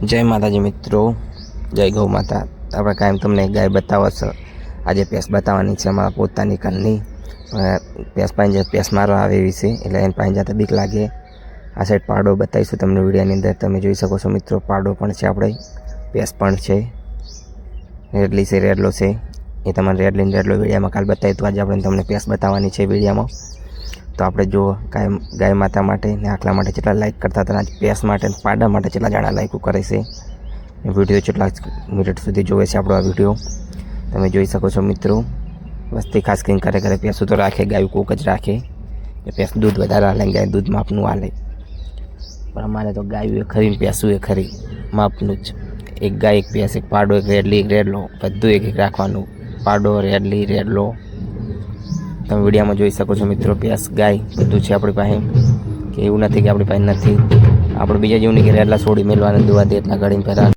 જય માતાજી મિત્રો, જય ગૌ માતા। આપણે કાયમ તમને ગાય બતાવો છો, આજે ભેંસ બતાવવાની છે અમારા પોતાની ઘરની। ભેંસ પાસે ભેંસ મારવા આવે એવી છે, એટલે એને પાસે જતા બીક લાગે। આ સાઈડ પાડો બતાવીશું તમને વિડીયોની અંદર, તમે જોઈ શકો છો મિત્રો। પાડો પણ છે, આપણે ભેંસ પણ છે, રેડલી છે, રેડલો છે। એ તમારે રેડલીને રેડલો વિડીયોમાં કાલ બતાવી, તો આજે આપણે તમને ભેંસ બતાવવાની છે વિડીયોમાં। તો આપણે જો ગાય માતા માટે ને આખલા માટે જેટલા લાઈક કરતા હતા, ભેંસ માટે પાડા માટે જેટલા જણા લાઈકો કરે છે, વિડીયો જેટલા મિનિટ સુધી જોવે છે આપણો આ વિડીયો, તમે જોઈ શકો છો મિત્રો। વસ્તી ખાસ કરીને ઘરે ઘરે ભેંસું તો રાખે, ગાયું કોક જ રાખે। ભેંસ દૂધ વધારે હાલે, ગાય દૂધ માપનું હાલે, પણ અમારે તો ગાયું એ ખરી ને ભેંસું એ ખરી માપનું જ। એક ગાય એક ભેંસ, એક પાડો, એક રેડલી, એક રેડલો, બધું એક એક રાખવાનું। પાડો, રેડલી, રેડલો તમે વિડીયોમાં જોઈ શકો છો મિત્રો। ભેંસ ગાય બધું છે આપણી પાસે, કે એવું નથી કે આપણી પાસે નથી। આપણે બીજા જેવું નહીં કે રેડલા છોડી મેળવાને દુવા દે એટલા ગાડીને પહેલાં